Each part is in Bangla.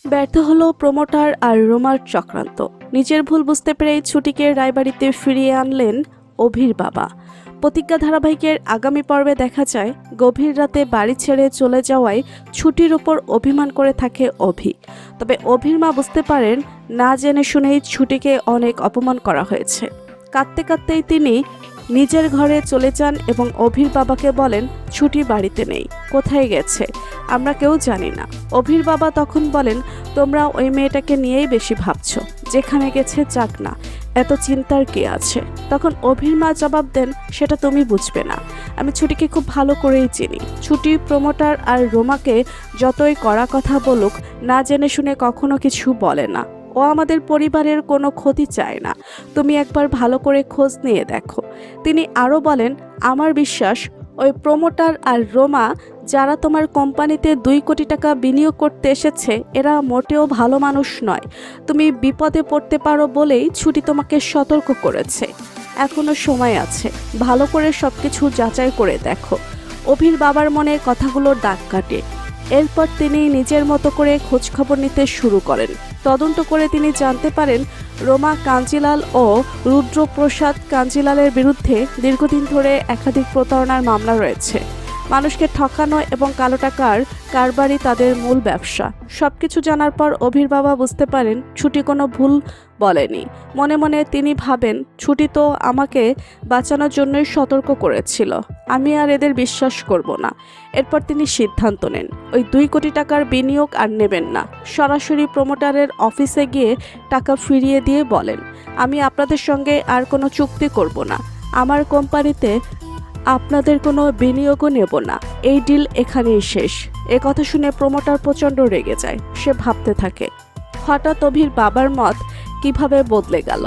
ব্যর্থ হলো প্রমোটার আর রোমার চক্রান্ত। নিজের ভুল বুঝতে পেরে ছুটিকে রায়বাড়িতে ফিরিয়ে আনলেন অভির বাবা। প্রতিজ্ঞা ধারাবাহিকের আগামী পর্বে দেখা যায় গভীর রাতে বাড়ি ছেড়ে চলে যাওয়ায় ছুটির উপর অভিমান করে থাকে অভি। তবে অভির মা বুঝতে পারেন না জেনে শুনেই ছুটিকে অনেক অপমান করা হয়েছে। কাঁদতে কাঁদতেই তিনি নিজের ঘরে চলে যান এবং অভির বাবাকে বলেন ছুটি বাড়িতে নেই, কোথায় গেছে আমরা কেউ জানি না। অভির বাবা তখন বলেন তোমরা ওই মেয়েটাকে নিয়েই বেশি ভাবছো, যেখানে গেছে যাক না, এত চিন্তার কি আছে। তখন অভির মা জবাব দেন সেটা তুমি বুঝবে না, আমি ছুটিকে খুব ভালো করেই চিনি। ছুটি প্রমোটার আর রোমাকে যতই কড়া কথা বলুক, না জেনে শুনে কখনো কিছু বলে না। ও আমাদের পরিবারের কোনো ক্ষতি চায় না, তুমি একবার ভালো করে খোঁজ নিয়ে দেখো। তিনি আরও বলেন আমার বিশ্বাস ওই প্রমোটার আর রোমা যারা তোমার কোম্পানিতে 2 কোটি টাকা বিনিয়োগ করতে এসেছে এরা মোটেও ভালো মানুষ নয়। তুমি বিপদে পড়তে পারো বলেই ছুটি তোমাকে সতর্ক করেছে। এখনো সময় আছে, ভালো করে সবকিছু যাচাই করে দেখো। অভির বাবার মনে কথাগুলোর দাগ কাটে। এরপর তিনি নিজের মতো করে খোঁজখবর নিতে শুরু করেন। তদন্ত করে তিনি জানতে পারেন রোমা কাঞ্জিলাল ও রুদ্রপ্রসাদ কাঞ্জিলালের বিরুদ্ধে দীর্ঘদিন ধরে একাধিক প্রতারণার মামলা রয়েছে। মানুষকে ঠকানো এবং কালো টাকার কারবারই তাদের মূল ব্যবসা। সবকিছু জানার পর অভির বাবা বুঝতে পারেন ছুটি কোনো ভুল বলেনি। মনে মনে তিনি ভাবেন ছুটি তো আমাকে বাঁচানোর জন্যই সতর্ক করেছিল, আমি আর এদের বিশ্বাস করব না। এরপর তিনি সিদ্ধান্ত নেন ওই 2 কোটি টাকার বিনিয়োগ আর নেবেন না। সরাসরি প্রমোটারের অফিসে গিয়ে টাকা ফিরিয়ে দিয়ে বলেন আমি আপনাদের সঙ্গে আর কোনো চুক্তি করব না, আমার কোম্পানিতে আপনাদের কোনো বিনিয়োগও নেব না, এই ডিল এখানেই শেষ। এ কথা শুনে প্রমোটার প্রচণ্ড রেগে যায়। সে ভাবতে থাকে হঠাৎ অভির বাবার মত কিভাবে বদলে গেল।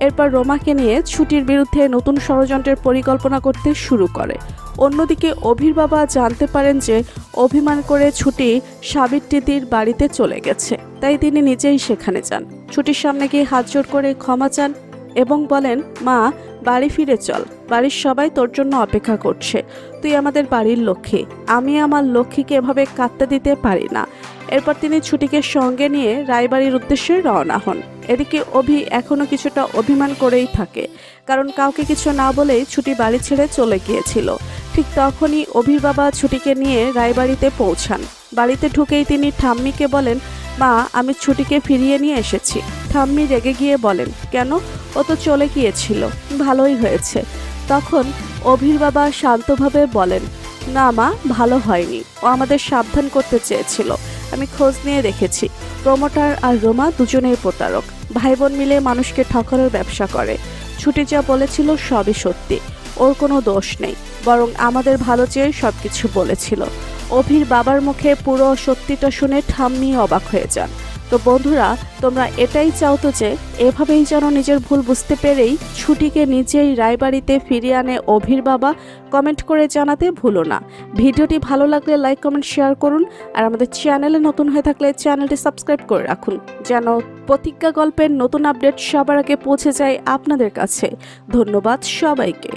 এরপর রোমাকে নিয়ে ছুটির বিরুদ্ধে নতুন ষড়যন্ত্রের পরিকল্পনা করতে শুরু করে। অন্যদিকে অভির বাবা জানতে পারেন যে অভিমান করে ছুটি সাবিত্রীদির বাড়িতে চলে গেছে, তাই তিনি নিজেই সেখানে যান। ছুটির সামনে গিয়ে হাত জোড় করে ক্ষমা চান এবং বলেন মা বাড়ি ফিরে চল, বাড়ির সবাই তোর জন্য অপেক্ষা করছে, তুই আমাদের বাড়ির লক্ষ্মী, আমি আমার লক্ষ্মীকে এভাবে কাঁদতে দিতে পারি না। এরপর তিনি ছুটিকে সঙ্গে নিয়ে রায়বাড়ির উদ্দেশ্যে রওনা হন। এদিকে অভি এখনো কিছুটা অভিমান করেই থাকে, কারণ কাউকে কিছু না বলেই ছুটি বাড়ি ছেড়ে চলে গিয়েছিল। ঠিক তখনই অভির বাবা ছুটিকে নিয়ে রায়বাড়িতে পৌঁছান। বাড়িতে ঢুকেই তিনি ঠাম্মিকে বলেন মা আমি ছুটিকে ফিরিয়ে নিয়ে এসেছি। ঠাম্মি রেগে গিয়ে বলেন কেন, ও তো চলে গিয়েছিল, ভালোই হয়েছে। তখন অভির বাবা শান্তভাবে বলেন না মা, ভালো হয়নি, ও আমাদের সাবধান করতে চেয়েছিল, আমি খোঁজ নিয়ে দেখেছি প্রমোটার আর রোমা দুজনেই প্রতারক, ভাই বোন মিলে মানুষকে ঠকানোর ব্যবসা করে। ছুটি যা বলেছিল সবই সত্যি, ওর কোনো দোষ নেই, বরং আমাদের ভালো চেয়ে সবকিছু বলেছিল। অভির বাবার মুখে পুরো সত্যিটা শুনে ঠাম্মি অবাক হয়ে যান। তো বন্ধুরা তোমরা এটাই চাও তো যে এভাবেই যেন নিজের ভুল বুঝতে পেরেই ছুটিকে নিজেই রায়বাড়িতে ফিরিয়ে আনে অভির বাবা? কমেন্ট করে জানাতে ভুলো না। ভিডিওটি ভালো লাগলে লাইক কমেন্ট শেয়ার করুন, আর আমাদের চ্যানেলে নতুন হয়ে থাকলে চ্যানেলটি সাবস্ক্রাইব করে রাখুন যেন প্রতিজ্ঞা গল্পের নতুন আপডেট সবার আগে পৌঁছে যায় আপনাদের কাছে। ধন্যবাদ সবাইকে।